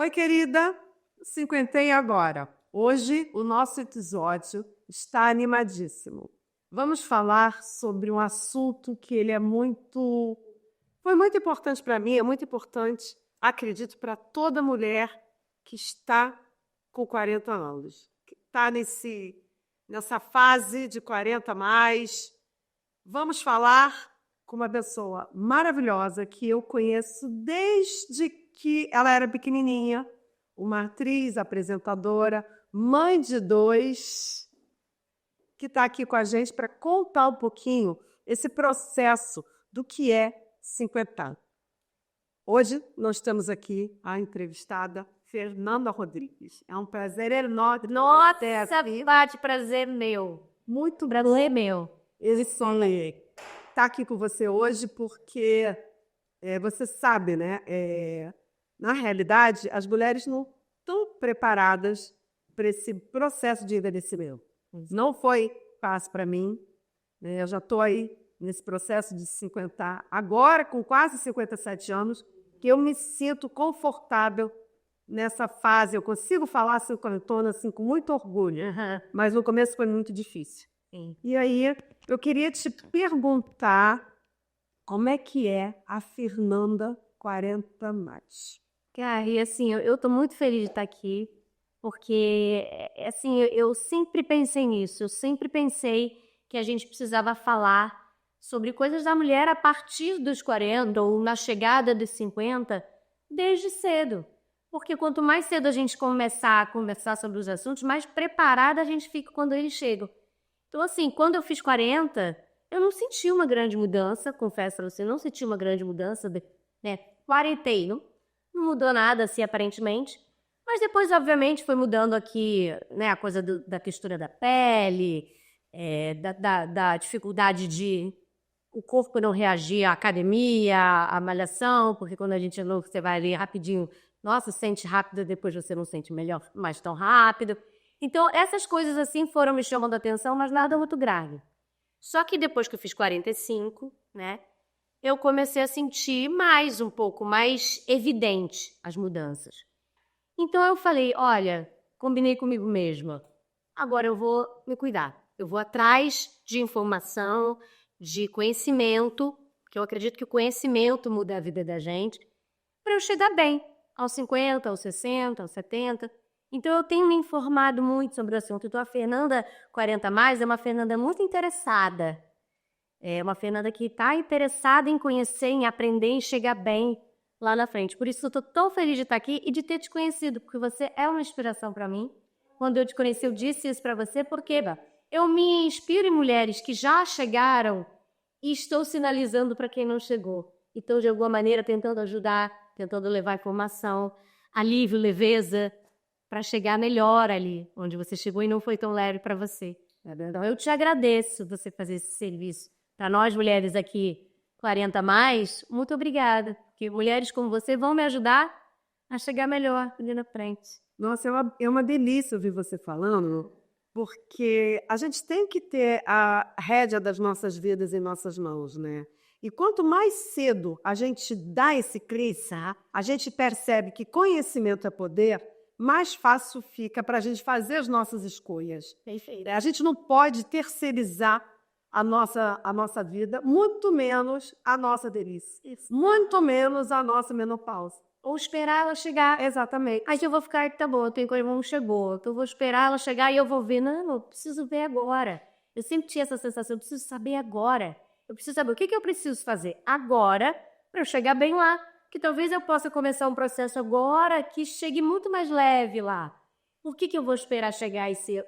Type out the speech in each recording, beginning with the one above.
Oi, querida, cinquentei agora. Hoje o nosso episódio está animadíssimo. Vamos falar sobre um assunto que foi muito importante para mim, é muito importante, acredito, para toda mulher que está com 40 anos, que está nessa fase de 40 a mais. Vamos falar com uma pessoa maravilhosa que eu conheço desde que ela era pequenininha, uma atriz, apresentadora, mãe de 2, que está aqui com a gente para contar um pouquinho esse processo do que é 50. Hoje nós temos aqui a entrevistada Fernanda Rodrigues. É um prazer enorme. Nossa, bate prazer meu. Muito Prazer meu. Esse está aqui com você hoje porque você sabe, né? Na realidade, as mulheres não estão preparadas para esse processo de envelhecimento. Não foi fácil para mim, né? Eu já estou aí nesse processo de 50, agora com quase 57 anos, que eu me sinto confortável nessa fase. Eu consigo falar cinquentona assim, com muito orgulho, mas no começo foi muito difícil. Sim. E aí, eu queria te perguntar como é que é a Fernanda 40 mais. Cara, e assim, eu tô muito feliz de estar aqui, porque, assim, eu sempre pensei nisso. Eu sempre pensei que a gente precisava falar sobre coisas da mulher a partir dos 40 ou na chegada dos 50, desde cedo. Porque quanto mais cedo a gente começar a conversar sobre os assuntos, mais preparada a gente fica quando eles chegam. Então, assim, quando eu fiz 40, eu não senti uma grande mudança, confesso pra você, não senti uma grande mudança, né? Quarentei, não mudou nada, assim, aparentemente. Mas depois, obviamente, foi mudando aqui, né, a coisa da textura da pele, da dificuldade de o corpo não reagir à academia, à malhação, porque quando a gente é novo, você vai ali rapidinho, nossa, sente rápido, depois você não sente melhor, mais tão rápido. Então, essas coisas assim foram me chamando a atenção, mas nada muito grave. Só que depois que eu fiz 45, né, eu comecei a sentir um pouco mais evidente as mudanças. Então eu falei, olha, combinei comigo mesma, agora eu vou me cuidar. Eu vou atrás de informação, de conhecimento, que eu acredito que o conhecimento muda a vida da gente, para eu chegar bem aos 50, aos 60, aos 70. Então, eu tenho me informado muito sobre o assunto. Então, a Fernanda 40 mais é uma Fernanda muito interessada. É uma Fernanda que está interessada em conhecer, em aprender, em chegar bem lá na frente. Por isso, eu estou tão feliz de estar aqui e de ter te conhecido, porque você é uma inspiração para mim. Quando eu te conheci, eu disse isso para você, porque eu me inspiro em mulheres que já chegaram e estou sinalizando para quem não chegou. Então, de alguma maneira, tentando ajudar, tentando levar informação, alívio, leveza, para chegar melhor ali, onde você chegou e não foi tão leve para você. Então, eu te agradeço você fazer esse serviço. Para nós, mulheres aqui, 40 mais, muito obrigada. Porque mulheres como você vão me ajudar a chegar melhor ali na frente. Nossa, é uma delícia ouvir você falando, porque a gente tem que ter a rédea das nossas vidas em nossas mãos, né? E quanto mais cedo a gente dá esse clique, a gente percebe que conhecimento é poder, mais fácil fica para a gente fazer as nossas escolhas. Perfeito. A gente não pode terceirizar a nossa vida, muito menos a nossa velhice, muito menos a nossa menopausa. Ou esperar ela chegar. Exatamente. Aí eu vou ficar, tá bom, eu tenho coisa que não chegou. Então eu vou esperar ela chegar e eu vou ver. Não, eu preciso ver agora. Eu sempre tinha essa sensação, eu preciso saber agora. Eu preciso saber o que eu preciso fazer agora para eu chegar bem lá. Que talvez eu possa começar um processo agora que chegue muito mais leve lá. Por que eu vou esperar chegar e ser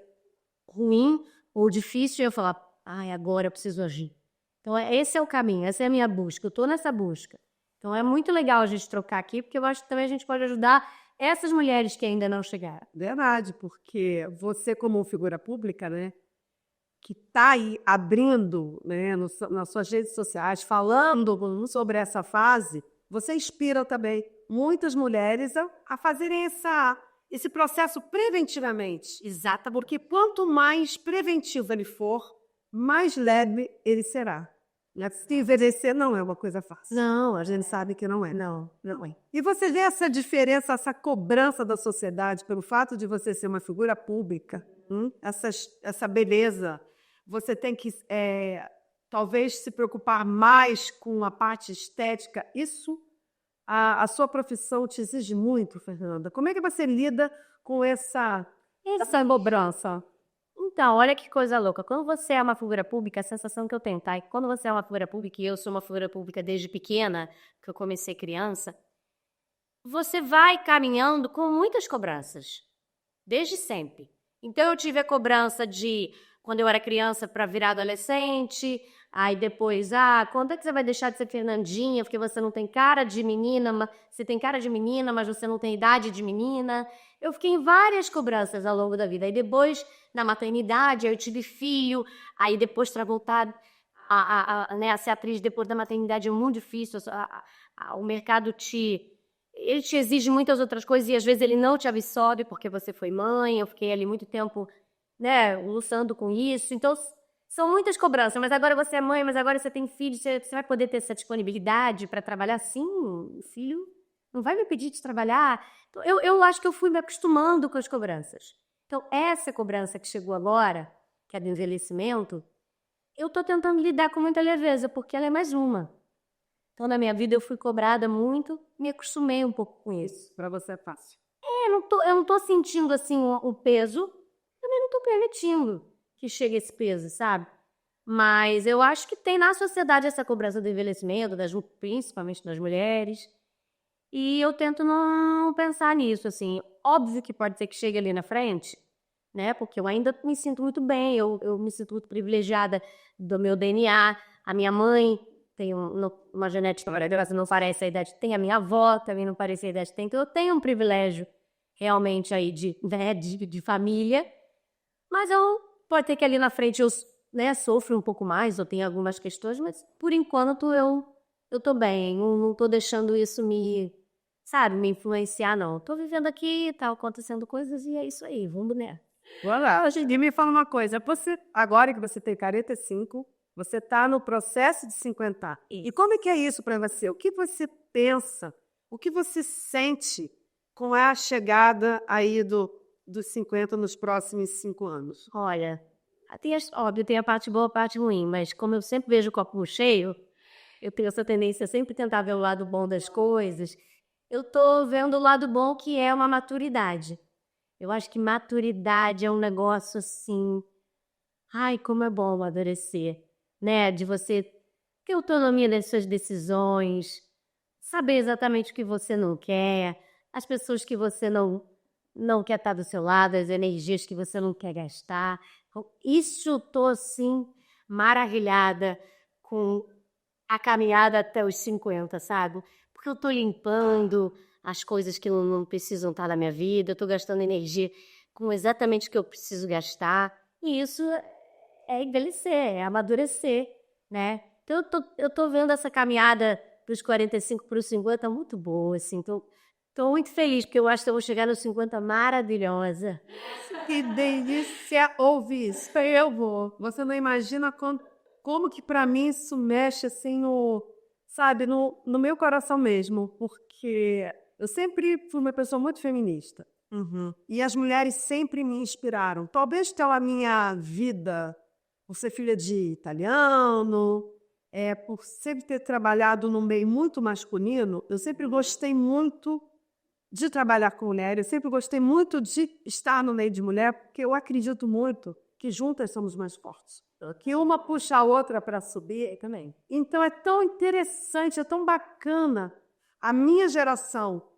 ruim ou difícil e eu falar, ai, agora eu preciso agir. Então, esse é o caminho, essa é a minha busca, eu estou nessa busca. Então, é muito legal a gente trocar aqui, porque eu acho que também a gente pode ajudar essas mulheres que ainda não chegaram. Verdade, porque você como figura pública, né, que está aí abrindo, né, nas suas redes sociais, falando sobre essa fase, você inspira também muitas mulheres a fazerem esse processo preventivamente. Exato. Porque quanto mais preventivo ele for, mais leve ele será. Se envelhecer não é uma coisa fácil. Não, A gente sabe que não é. não é. E você vê essa diferença, essa cobrança da sociedade pelo fato de você ser uma figura pública, essa beleza. Você tem que, talvez, se preocupar mais com a parte estética. Isso, a sua profissão te exige muito, Fernanda. Como é que você lida com essa cobrança? Então, olha que coisa louca. Quando você é uma figura pública, a sensação que eu tenho, tá? É que quando você é uma figura pública, e eu sou uma figura pública desde pequena, que eu comecei criança, você vai caminhando com muitas cobranças, desde sempre. Então, eu tive a cobrança de, quando eu era criança, para virar adolescente, aí depois, quando é que você vai deixar de ser Fernandinha, porque você não tem cara de menina, você tem cara de menina, mas você não tem idade de menina. Eu fiquei em várias cobranças ao longo da vida. Aí depois, na maternidade, aí eu tive filho, aí depois para voltar a ser atriz depois da maternidade é muito difícil, o mercado ele te exige muitas outras coisas e às vezes ele não te absorve porque você foi mãe. Eu fiquei ali muito tempo, né, lutando com isso. Então, são muitas cobranças. Mas agora você é mãe, mas agora você tem filho, você vai poder ter essa disponibilidade para trabalhar? Sim, o filho não vai me pedir de trabalhar. Então, eu acho que eu fui me acostumando com as cobranças. Então, essa cobrança que chegou agora, que é do envelhecimento, eu estou tentando lidar com muita leveza, porque ela é mais uma. Então, na minha vida, eu fui cobrada muito, me acostumei um pouco com isso. Para você é fácil. Eu não tô sentindo, assim, o peso, também não tô permitindo que chegue esse peso, sabe? Mas eu acho que tem na sociedade essa cobrança do envelhecimento, principalmente das mulheres, e eu tento não pensar nisso, assim. Óbvio que pode ser que chegue ali na frente, né? Porque eu ainda me sinto muito bem, eu me sinto muito privilegiada do meu DNA. A minha mãe tem uma genética maravilhosa, não parece a idade que tem. A minha avó também não parece a idade que tem. Então eu tenho um privilégio realmente aí de família. Mas pode ter que ali na frente eu, né, sofro um pouco mais, ou tenho algumas questões, mas por enquanto eu tô bem. Não tô deixando isso me influenciar, não. Tô vivendo aqui, tá acontecendo coisas e é isso aí, vamos, né? Olá, e me fala uma coisa, agora que você tem 45, você está no processo de 50. E como é que é isso para você? O que você pensa? O que você sente com a chegada aí dos 50 nos próximos 5 anos? Olha, óbvio, tem a parte boa, a parte ruim, mas como eu sempre vejo o copo cheio, eu tenho essa tendência a sempre tentar ver o lado bom das coisas. Eu tô vendo o lado bom, que é uma maturidade. Eu acho que maturidade é um negócio assim... Ai, como é bom amadurecer, né? De você ter autonomia das suas decisões, saber exatamente o que você não quer, as pessoas que você não quer estar do seu lado, as energias que você não quer gastar. Isso eu tô, assim, maravilhada com a caminhada até os 50, sabe? Porque eu tô limpando as coisas que não precisam estar na minha vida, eu tô gastando energia com exatamente o que eu preciso gastar. E isso é envelhecer, é amadurecer, né? Então eu tô vendo essa caminhada dos 45 para os 50 muito boa, assim. Tô muito feliz, porque eu acho que eu vou chegar nos 50 maravilhosa. Que delícia ouvir isso. Eu vou. Você não imagina como que para mim isso mexe assim no meu coração mesmo, porque eu sempre fui uma pessoa muito feminista. E as mulheres sempre me inspiraram. Talvez pela minha vida, por ser filha de italiano, por sempre ter trabalhado num meio muito masculino, eu sempre gostei muito de trabalhar com mulher, eu sempre gostei muito de estar no meio de mulher, porque eu acredito muito que juntas somos mais fortes. Que uma puxa a outra para subir também. Então é tão interessante, é tão bacana. A minha geração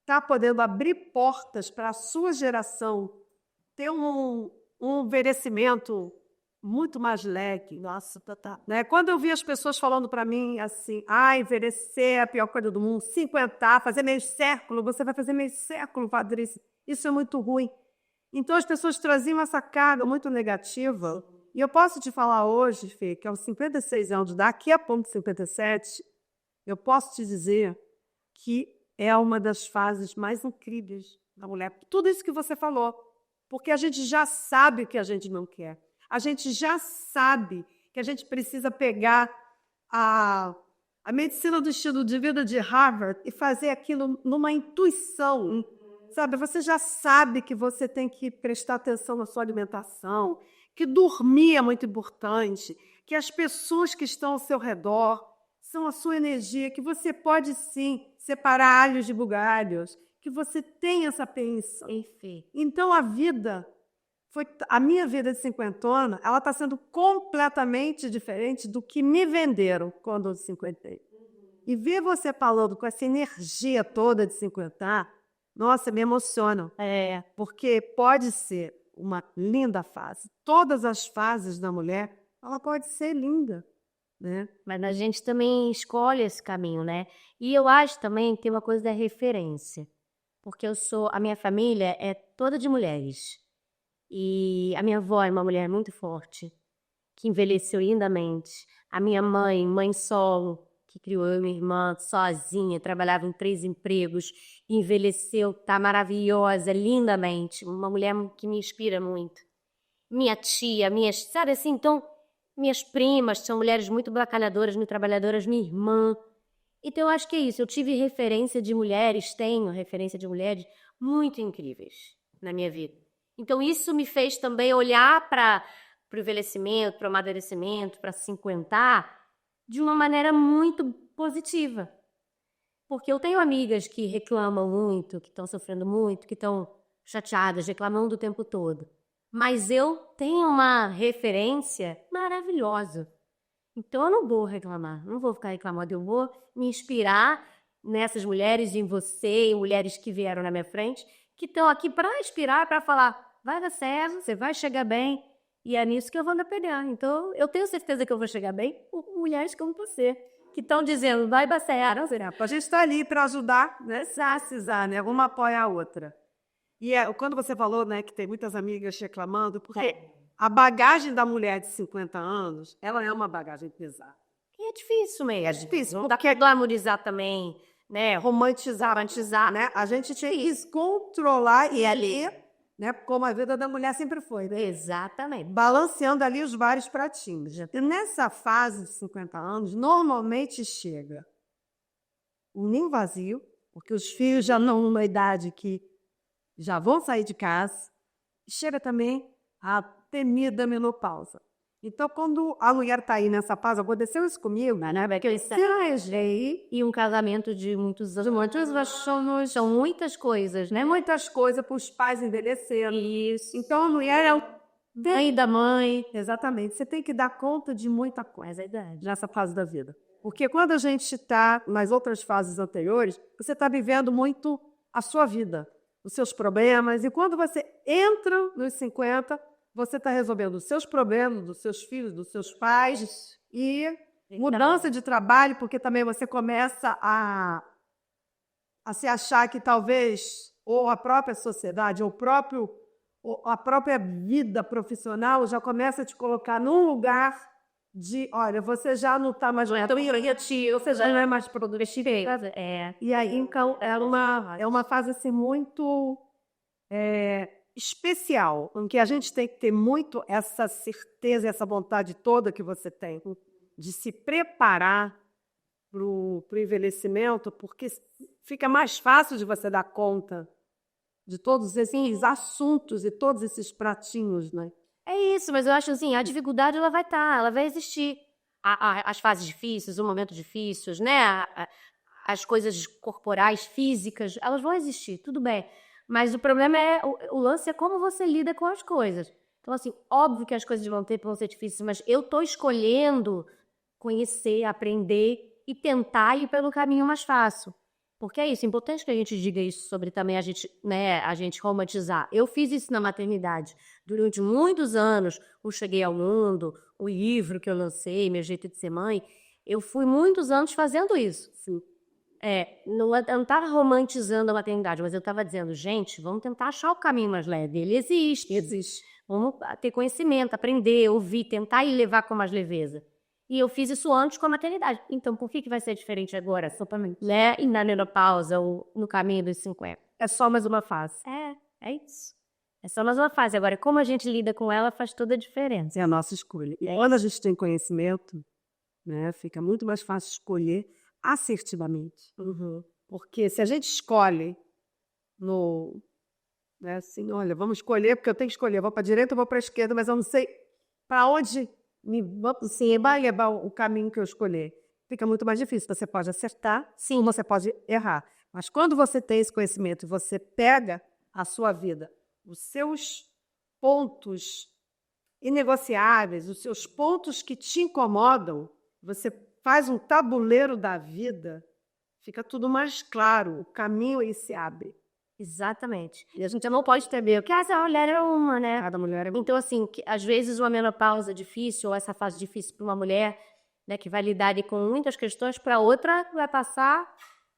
está podendo abrir portas para a sua geração ter um envelhecimento muito mais leve. Nossa, né? Quando eu vi as pessoas falando para mim assim, envelhecer é a pior coisa do mundo, 50, fazer meio século, você vai fazer meio século, Patrícia. Isso é muito ruim. Então as pessoas traziam essa carga muito negativa. E eu posso te falar hoje, Fê, que aos 56 anos, daqui a pouco 57, eu posso te dizer que é uma das fases mais incríveis da mulher. Tudo isso que você falou. Porque a gente já sabe o que a gente não quer. A gente já sabe que a gente precisa pegar a medicina do estilo de vida de Harvard e fazer aquilo numa intuição, sabe? Você já sabe que você tem que prestar atenção na sua alimentação, que dormir é muito importante, que as pessoas que estão ao seu redor são a sua energia, que você pode sim separar alhos de bugalhos, que você tem essa pensão. Enfim. Então a minha vida de cinquentona, ela está sendo completamente diferente do que me venderam quando eu cinquentei. E ver você falando com essa energia toda de cinquentar, nossa, me emociona. Porque pode ser uma linda fase. Todas as fases da mulher, ela pode ser linda, né? Mas a gente também escolhe esse caminho, né? E eu acho também que tem uma coisa da referência. Porque a minha família é toda de mulheres. E a minha avó é uma mulher muito forte, que envelheceu lindamente. A minha mãe solo, que criou eu e minha irmã sozinha, trabalhava em 3 empregos, envelheceu, tá maravilhosa, lindamente. Uma mulher que me inspira muito. Minha tia, sabe assim, então, minhas primas são mulheres muito batalhadoras, muito trabalhadoras, minha irmã. Então, eu acho que é isso. Eu tive tenho referência de mulheres muito incríveis na minha vida. Então, isso me fez também olhar para o envelhecimento, para o amadurecimento, para cinquentar, de uma maneira muito positiva. Porque eu tenho amigas que reclamam muito, que estão sofrendo muito, que estão chateadas, reclamando o tempo todo. Mas eu tenho uma referência maravilhosa. Então, eu não vou reclamar, não vou ficar reclamando. Eu vou me inspirar nessas mulheres, em você, em mulheres que vieram na minha frente, que estão aqui para inspirar, para falar, vai dar certo, você vai chegar bem, e é nisso que eu vou me apegar. Então, eu tenho certeza que eu vou chegar bem com mulheres como você, que estão dizendo, vai dar certo. Não será? A gente está ali para ajudar, né? Cisar, né? Uma apoia a outra. E quando você falou, né, que tem muitas amigas reclamando, porque a bagagem da mulher de 50 anos, ela é uma bagagem pesada. E é difícil mesmo. É difícil. Não dá para glamorizar também, né? Romantizar, né? A gente tinha que controlar e ali, né? Como a vida da mulher sempre foi, né? Exatamente. Balanceando ali os vários pratinhos. E nessa fase de 50 anos, normalmente chega um ninho vazio, porque os filhos já não numa idade que já vão sair de casa. Chega também a temida menopausa. Então, quando a mulher está aí nessa fase, aconteceu isso comigo, né? Porque eu arranjei e um casamento de muitos anos, são muitas coisas, né? Muitas coisas para os pais envelhecerem. Isso. Então, a mulher é o mãe da mãe. Exatamente. Você tem que dar conta de muita coisa É verdade. nessa fase da vida. Porque quando a gente está nas outras fases anteriores, você está vivendo muito a sua vida, os seus problemas. E quando você entra nos 50, você está resolvendo os seus problemas, dos seus filhos, dos seus pais. E mudança de trabalho, porque também você começa a se achar que talvez ou a própria sociedade, ou a própria vida profissional já começa a te colocar num lugar de, olha, você já não está mais você já não é mais produtiva. E aí, então, é uma fase assim, muito especial, em que a gente tem que ter muito essa certeza, essa vontade toda que você tem de se preparar para o envelhecimento, porque fica mais fácil de você dar conta de todos esses assuntos e todos esses pratinhos, né? É isso, mas eu acho assim, a dificuldade ela vai estar, ela vai existir. As fases difíceis, os momentos difíceis, né? As coisas corporais, físicas, elas vão existir, tudo bem. Mas o problema o lance é como você lida com as coisas. Então, assim, óbvio que as coisas vão ser difíceis, mas eu estou escolhendo conhecer, aprender e tentar ir pelo caminho mais fácil. Porque é isso, é importante que a gente diga isso sobre também a gente romantizar. Eu fiz isso na maternidade. Durante muitos anos, o Cheguei ao Mundo, o livro que eu lancei, Meu Jeito de Ser Mãe, eu fui muitos anos fazendo isso. Sim. Eu não estava romantizando a maternidade, mas eu estava dizendo, gente, vamos tentar achar o caminho mais leve. Ele existe. Existe. Vamos ter conhecimento, aprender, ouvir, tentar e levar com mais leveza. E eu fiz isso antes com a maternidade. Então, por que vai ser diferente agora? Só para mim. Né? E na menopausa, ou no caminho dos 50. É só mais uma fase. É isso. É só mais uma fase. Agora, como a gente lida com ela faz toda a diferença. É a nossa escolha. E quando a gente tem conhecimento, né? Fica muito mais fácil escolher assertivamente. Porque se a gente escolhe né, assim, olha, vamos escolher, porque eu tenho que escolher, eu vou para a direita ou vou para a esquerda, mas eu não sei para onde assim, vai levar o caminho que eu escolher. Fica muito mais difícil. Você pode acertar, sim, você pode errar. Mas quando você tem esse conhecimento e você pega a sua vida, os seus pontos inegociáveis, os seus pontos que te incomodam, você faz um tabuleiro da vida, fica tudo mais claro, o caminho aí se abre. Exatamente. E a gente não pode ter medo, porque essa mulher é uma, né? Cada mulher é uma. Então, assim, às vezes uma menopausa difícil, ou essa fase difícil para uma mulher, né, que vai lidar ali com muitas questões, para outra vai passar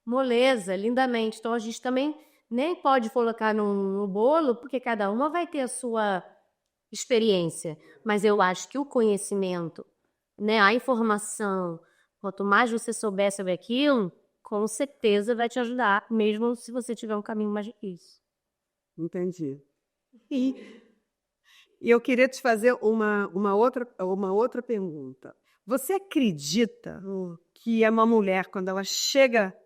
moleza, lindamente. Então, a gente também nem pode colocar no bolo, porque cada uma vai ter a sua experiência. Mas eu acho que o conhecimento, né, a informação, quanto mais você souber sobre aquilo, com certeza vai te ajudar, mesmo se você tiver um caminho mais difícil. Entendi. E eu queria te fazer uma outra pergunta. Você acredita que uma mulher, quando ela chega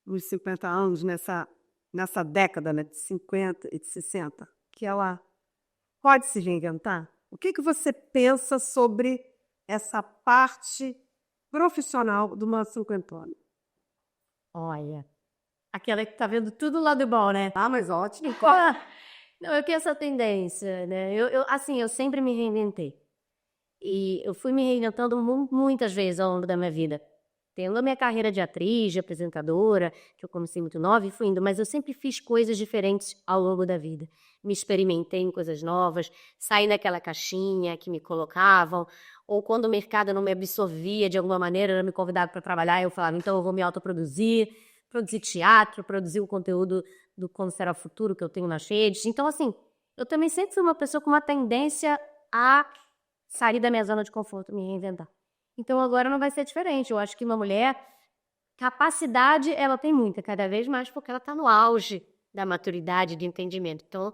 nos 50 anos, nessa década, né, de 50 e de 60, que ela pode se reinventar? O que você pensa sobre essa parte profissional de uma cinquentona? Olha, aquela que tá vendo tudo lá do bom, né? Ah, mas ótimo. Não, eu tenho essa tendência, né? Assim, eu sempre me reinventei. E eu fui me reinventando muitas vezes ao longo da minha vida. Tendo a minha carreira de atriz, de apresentadora, que eu comecei muito nova e fui indo, mas eu sempre fiz coisas diferentes ao longo da vida. Me experimentei em coisas novas, saí daquela caixinha que me colocavam, ou quando o mercado não me absorvia de alguma maneira, era me convidado para trabalhar, eu falava, então eu vou me autoproduzir, produzir teatro, produzir o conteúdo do Como Será o Futuro que eu tenho nas redes. Então, assim, eu também sempre fui uma pessoa com uma tendência a sair da minha zona de conforto, me reinventar. Então agora não vai ser diferente. Eu acho que uma mulher, capacidade ela tem muita, cada vez mais, porque ela está no auge da maturidade, de entendimento. Então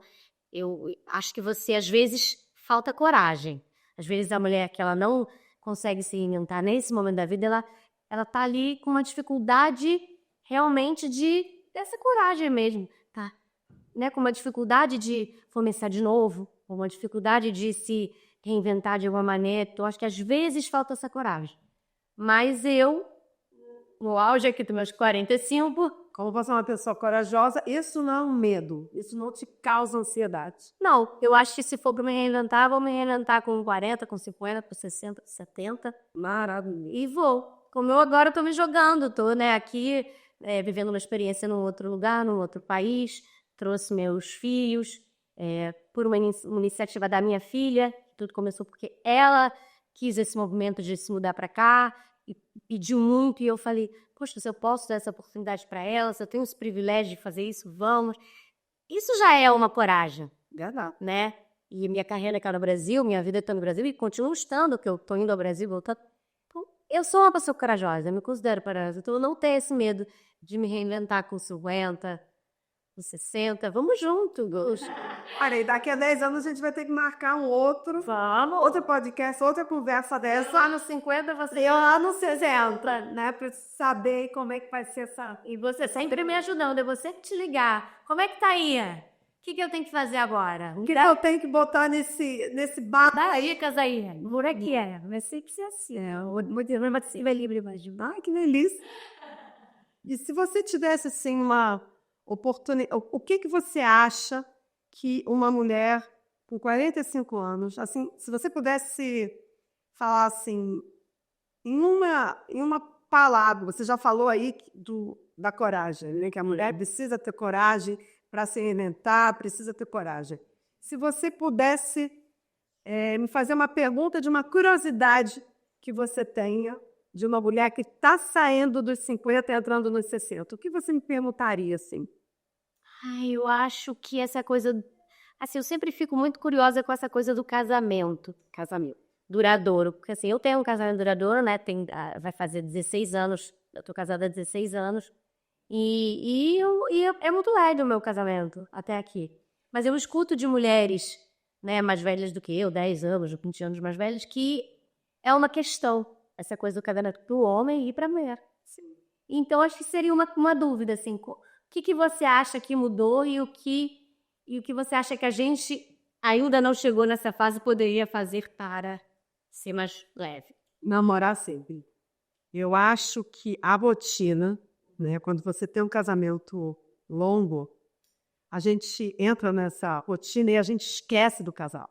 eu acho que você, às vezes, falta coragem. Às vezes a mulher que ela não consegue se reinventar nesse momento da vida, ela tá ali com uma dificuldade realmente dessa coragem mesmo, tá? Né? Com uma dificuldade de começar de novo, com uma dificuldade de se reinventar de alguma maneira. Eu acho que às vezes falta essa coragem. Mas eu, no auge aqui dos meus 45... Como você é uma pessoa corajosa, isso não é um medo, isso não te causa ansiedade. Não, eu acho que se for para me reinventar, vou me reinventar com 40, com 50, com 60, 70. Maravilha. E vou. Como eu agora estou me jogando, estou, né, aqui vivendo uma experiência num outro lugar, num outro país, trouxe meus filhos, por uma iniciativa da minha filha. Tudo começou porque ela quis esse movimento de se mudar para cá e pediu muito, e eu falei, poxa, se eu posso dar essa oportunidade para ela, se eu tenho esse privilégio de fazer isso, vamos. Isso já é uma coragem, né? E minha carreira aqui no Brasil, minha vida está no Brasil e continuo estando, que eu estou indo ao Brasil, voltando. Então, eu sou uma pessoa corajosa, eu me considero corajosa, então eu não tenho esse medo de me reinventar com 50, com 60, vamos junto, Gus. Olha, e daqui a 10 anos a gente vai ter que marcar outro podcast, outra conversa dessa. Lá nos 50, você... Eu lá nos 60, né? Pra saber como é que vai ser essa... E você sempre me ajudando, eu vou sempre te ligar. Como é que tá aí? O que eu tenho que fazer agora? O que eu tenho que botar nesse bar? Dá dicas aí, por aqui vai sempre ser assim, vai livre, mas... Ai, que delícia. E se você tivesse, assim, uma oportunidade... O que você acha que uma mulher com 45 anos, assim, se você pudesse falar assim, em uma palavra, você já falou aí da coragem, né? Que a mulher precisa ter coragem para se reinventar, precisa ter coragem. Se você pudesse me fazer uma pergunta de uma curiosidade que você tenha, de uma mulher que está saindo dos 50 e entrando nos 60, o que você me perguntaria, assim? Ai, eu acho que essa coisa... Assim, eu sempre fico muito curiosa com essa coisa do casamento. Casamento. Duradouro. Porque, assim, eu tenho um casamento duradouro, né? Vai fazer 16 anos. Eu tô casada há 16 anos. E é muito leve o meu casamento, até aqui. Mas eu escuto de mulheres, né, mais velhas do que eu, 10 anos, 20 anos mais velhas, que é uma questão. Essa coisa do casamento para o homem e para a mulher. Sim. Então, acho que seria uma dúvida, assim, o que você acha que mudou e o que você acha que a gente ainda não chegou nessa fase e poderia fazer para ser mais leve? Namorar sempre. Eu acho que a rotina, né, quando você tem um casamento longo, a gente entra nessa rotina e a gente esquece do casal.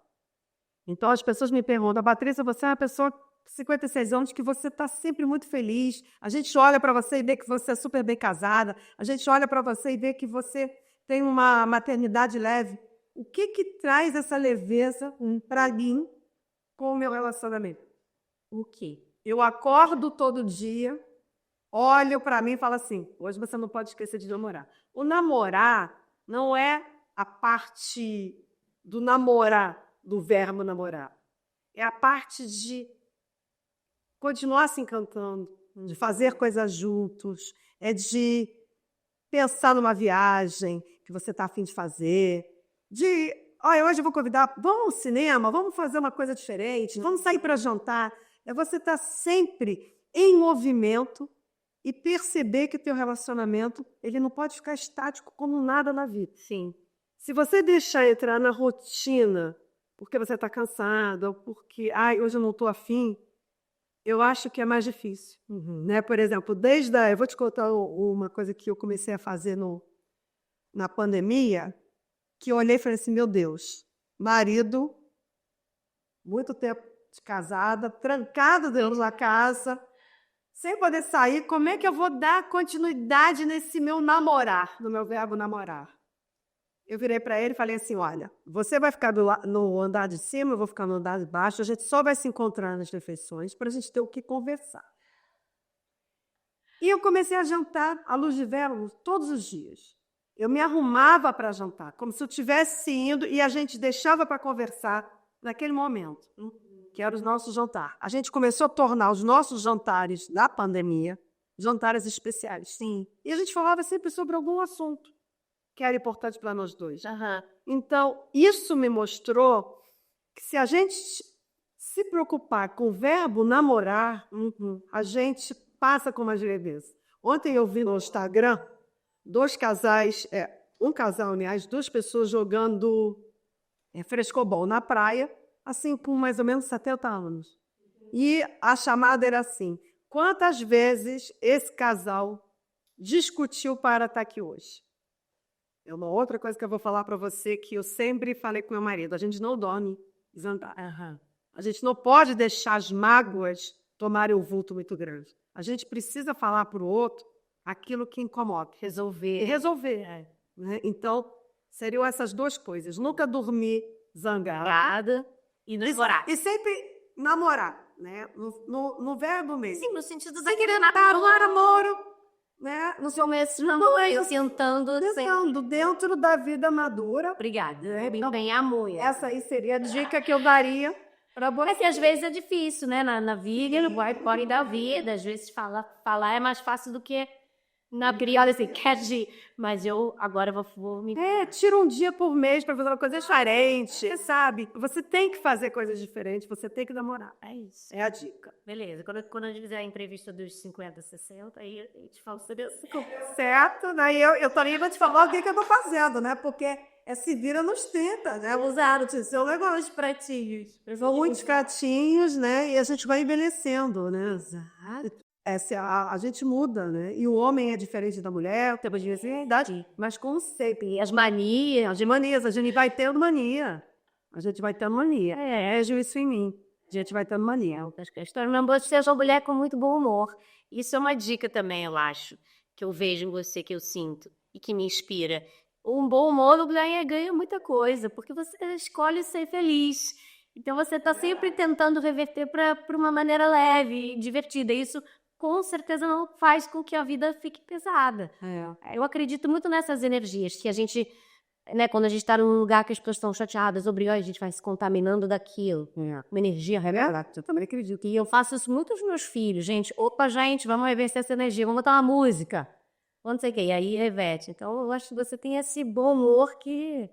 Então as pessoas me perguntam, Patrícia, você é uma pessoa de 56 anos que você está sempre muito feliz. A gente olha para você e vê que você é super bem casada. A gente olha para você e vê que você tem uma maternidade leve. O que traz essa leveza para mim com o meu relacionamento? O quê? Eu acordo todo dia, olho para mim e falo assim, hoje você não pode esquecer de namorar. O namorar não é a parte do namorar, do verbo namorar. É a parte de continuar se encantando, de fazer coisas juntos, é de pensar numa viagem que você está a fim de fazer, de, olha, hoje eu vou convidar, vamos ao cinema, vamos fazer uma coisa diferente, vamos sair para jantar. É você estar sempre em movimento e perceber que o teu relacionamento ele não pode ficar estático como nada na vida. Sim. Se você deixar entrar na rotina porque você está cansado ou porque hoje eu não estou afim, eu acho que é mais difícil. Né? Por exemplo, eu vou te contar uma coisa que eu comecei a fazer na pandemia, que eu olhei e falei assim, meu Deus, marido, muito tempo de casada, trancado dentro da casa, sem poder sair, como é que eu vou dar continuidade nesse meu namorar, no meu verbo namorar? Eu virei para ele e falei assim, olha, você vai ficar no andar de cima, eu vou ficar no andar de baixo, a gente só vai se encontrar nas refeições para a gente ter o que conversar. E eu comecei a jantar à luz de vela todos os dias. Eu me arrumava para jantar, como se eu estivesse indo e a gente deixava para conversar naquele momento, que era o nosso jantar. A gente começou a tornar os nossos jantares da pandemia jantares especiais. Sim. E a gente falava sempre sobre algum assunto que era importante para nós dois. Uhum. Então, isso me mostrou que se a gente se preocupar com o verbo namorar, a gente passa com mais leveza. Ontem eu vi no Instagram dois casais, um casal, aliás, duas pessoas jogando frescobol na praia, assim, com mais ou menos 70 anos. E a chamada era assim, quantas vezes esse casal discutiu para estar aqui hoje? É uma outra coisa que eu vou falar para você que eu sempre falei com meu marido, a gente não dorme zangar. A gente não pode deixar as mágoas tomarem um vulto muito grande. A gente precisa falar para o outro aquilo que incomoda. Resolver. Né? Então, seriam essas duas coisas. Nunca dormir zangada e namorar. E sempre namorar, né? No verbo mesmo. Sim, no sentido daquele namoro. Né? No começo, namoro, sentando dentro da vida madura. Obrigada. Bem, amor. Essa aí seria a dica que eu daria para você. É que às vezes é difícil, né? Na vida, no pode da vida. Às vezes falar é mais fácil do que na criada, assim, mas eu agora vou me... tira um dia por mês para fazer uma coisa diferente. Você sabe, você tem que fazer coisas diferentes, você tem que namorar. É isso. É a dica. Beleza, quando a gente fizer a entrevista dos 50, 60, aí a gente fala sobre isso. Certo, daí eu também vou te falar o que eu tô fazendo, né? Porque se vira nos 30, né? Usar o seu negócio de pratinhos. São muitos pratinhos, né? E a gente vai envelhecendo, né? Exato. A gente muda, né? E o homem é diferente da mulher, temos diversidade, mas com sempre. As manias. A gente vai tendo mania. É juízo em mim. A gente vai tendo mania. Acho que a história não é que seja uma mulher com muito bom humor. Isso é uma dica também, eu acho, que eu vejo em você, que eu sinto e que me inspira. Um bom humor ganha muita coisa, porque você escolhe ser feliz. Então você está sempre tentando reverter para uma maneira leve e divertida. Isso com certeza não faz com que a vida fique pesada. Eu acredito muito nessas energias, que a gente, né, quando a gente está num lugar que as pessoas estão chateadas, a gente vai se contaminando daquilo. Uma energia rebelde. Eu também acredito. E eu faço isso muito com os meus filhos. Gente, vamos reverter essa energia, vamos botar uma música. Não sei o quê, e aí reverte. Então, eu acho que você tem esse bom humor que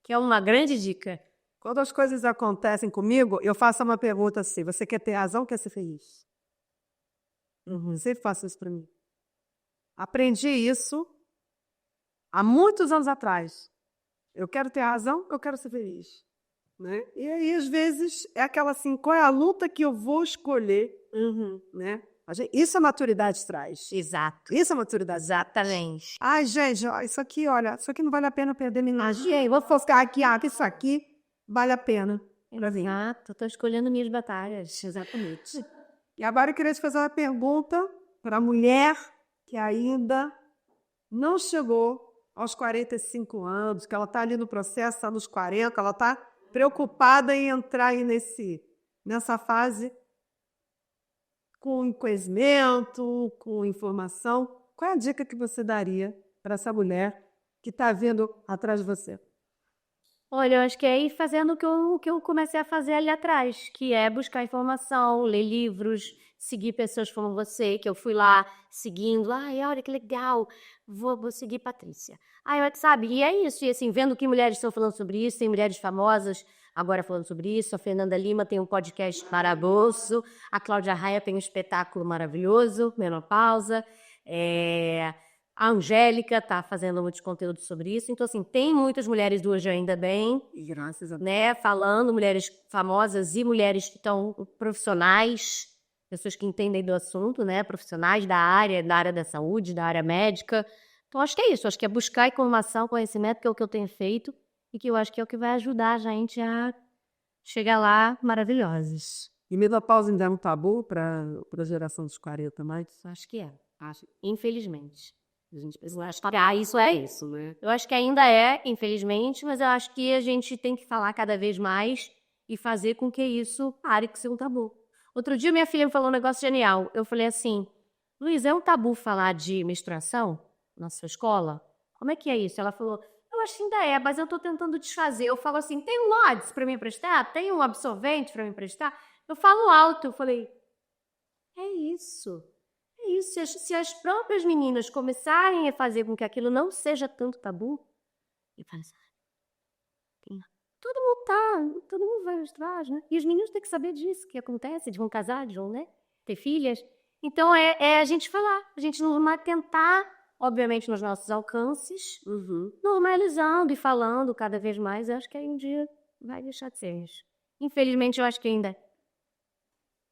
é uma grande dica. Quando as coisas acontecem comigo, eu faço uma pergunta assim, você quer ter razão ou quer ser feliz? Sempre faço isso para mim. Aprendi isso há muitos anos atrás. Eu quero ter razão, eu quero ser feliz. Né? E aí, às vezes, é aquela assim, qual é a luta que eu vou escolher? Né? Isso a maturidade traz. Exato. Isso a maturidade. Exatamente. Ai, gente, ó, isso aqui, olha, isso aqui não vale a pena perder minha energia. Vou focar aqui, isso aqui vale a pena. Exato. Estou escolhendo minhas batalhas. Exatamente. E agora eu queria te fazer uma pergunta para a mulher que ainda não chegou aos 45 anos, que ela está ali no processo, está nos 40, ela está preocupada em entrar aí nessa fase com conhecimento, com informação. Qual é a dica que você daria para essa mulher que está vindo atrás de você? Olha, eu acho que é ir fazendo o que eu comecei a fazer ali atrás, que é buscar informação, ler livros, seguir pessoas como você, que eu fui lá seguindo. Ai, olha que legal, vou seguir Patrícia. Ai, sabe, e é isso. E assim, vendo que mulheres estão falando sobre isso, tem mulheres famosas agora falando sobre isso. A Fernanda Lima tem um podcast maravilhoso, a Cláudia Raia tem um espetáculo maravilhoso, Menopausa. A Angélica está fazendo muitos conteúdos sobre isso. Então, assim, tem muitas mulheres do hoje ainda bem, Graças a Deus. né, falando, mulheres famosas e mulheres que estão profissionais, pessoas que entendem do assunto, né, profissionais da área da saúde, da área médica. Então, acho que é isso. Acho que é buscar informação, conhecimento, que é o que eu tenho feito e que eu acho que é o que vai ajudar a gente a chegar lá maravilhosas. E menopausa ainda é um tabu para a geração dos 40 mais? Acho que é. Infelizmente. A gente precisa achar isso é isso, né? Eu acho que ainda é, infelizmente, mas eu acho que a gente tem que falar cada vez mais e fazer com que isso pare de ser um tabu. Outro dia minha filha me falou um negócio genial. Eu falei assim, Luiz, é um tabu falar de menstruação na sua escola? Como é que é isso? Ela falou, eu acho que ainda é, mas eu estou tentando desfazer. Eu falo assim, tem um Lods para me emprestar? Tem um absorvente para me emprestar? Eu falo alto. Eu falei, é isso. É isso. Se as próprias meninas começarem a fazer com que aquilo não seja tanto tabu, e fala assim, todo mundo vai menstruar, né? E os meninos têm que saber disso, que acontece, de vão casar, de vão, né, ter filhas. Então, é a gente falar, a gente tentar, obviamente, nos nossos alcances, normalizando e falando cada vez mais. Eu acho que aí um dia vai deixar de ser isso. Infelizmente, eu acho que ainda.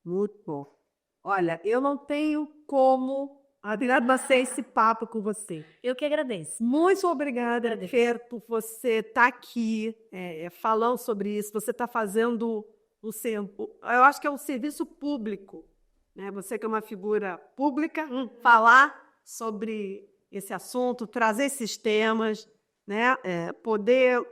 Muito bom. Olha, eu não tenho como agradecer esse papo com você. Eu que agradeço. Muito obrigada, Fer, por você estar aqui falando sobre isso. Você está fazendo eu acho que é um serviço público, né? Você que é uma figura pública, falar sobre esse assunto, trazer esses temas, né? Poder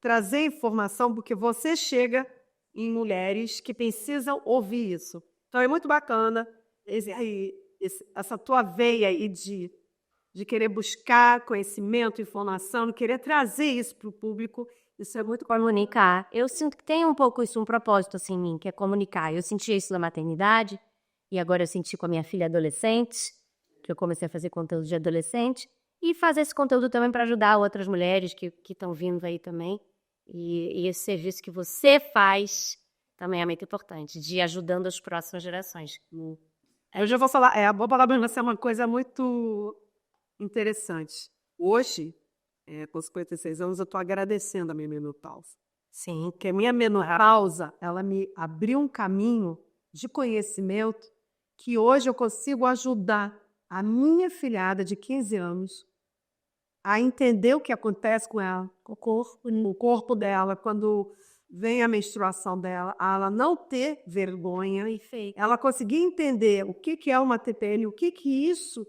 trazer informação, porque você chega em mulheres que precisam ouvir isso. Então, é muito bacana essa tua veia aí de querer buscar conhecimento, informação, de querer trazer isso para o público. Isso é muito comunicar. Eu sinto que tem um pouco isso, um propósito assim em mim, que é comunicar. Eu senti isso na maternidade e agora eu senti com a minha filha adolescente, que eu comecei a fazer conteúdo de adolescente, e fazer esse conteúdo também para ajudar outras mulheres que estão vindo aí também. E esse serviço que você faz também é muito importante, de ir ajudando as próximas gerações. Eu já vou falar, a boa palavra vai ser uma coisa muito interessante. Hoje, com 56 anos, eu estou agradecendo a minha menopausa. Sim. Porque a minha menopausa, ela me abriu um caminho de conhecimento que hoje eu consigo ajudar a minha filhada de 15 anos a entender o que acontece com ela, o corpo dela, quando vem a menstruação dela, a ela não ter vergonha, ela conseguir entender o que é uma TPM, o que isso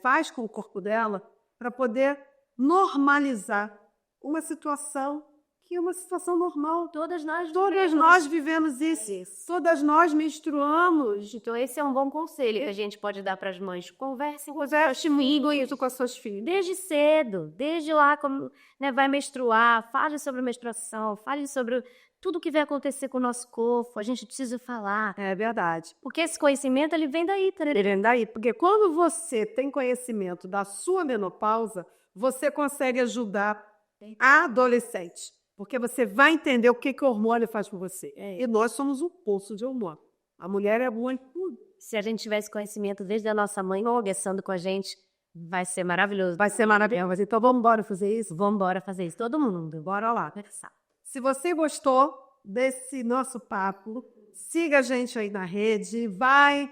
faz com o corpo dela, para poder normalizar uma situação que é uma situação normal. Todas nós vivemos isso. Todas nós menstruamos. Então, esse é um bom conselho que a gente pode dar para as mães. Conversem comigo isso com as suas filhas. Desde cedo, desde lá, como, né, vai menstruar, fale sobre a menstruação, fale sobre tudo que vai acontecer com o nosso corpo. A gente precisa falar. É verdade. Porque esse conhecimento, ele vem daí. Tá? Ele vem daí, porque quando você tem conhecimento da sua menopausa, você consegue ajudar a adolescente. Porque você vai entender o que o hormônio faz por você. E nós somos um poço de hormônio. A mulher é boa em tudo. Se a gente tivesse conhecimento desde a nossa mãe conversando com a gente, vai ser maravilhoso. Vai ser maravilhoso. Então vamos embora fazer isso? Vamos embora fazer isso, todo mundo. Bora lá. Conversar. Se você gostou desse nosso papo, siga a gente aí na rede, vai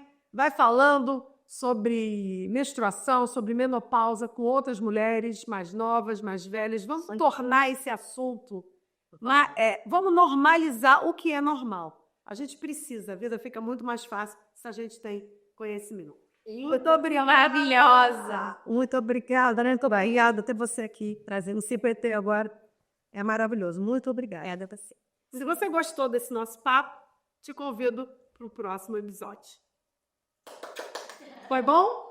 falando sobre menstruação, sobre menopausa com outras mulheres mais novas, mais velhas. Vamos tornar esse assunto, vamos normalizar o que é normal. A gente precisa, a vida fica muito mais fácil se a gente tem conhecimento. Muito obrigada. Maravilhosa. Muito obrigada, né? Muito obrigada ter você aqui, trazendo o CPT agora. É maravilhoso. Muito obrigada. Obrigada a você. Se você gostou desse nosso papo, te convido para o próximo episódio. Foi bom?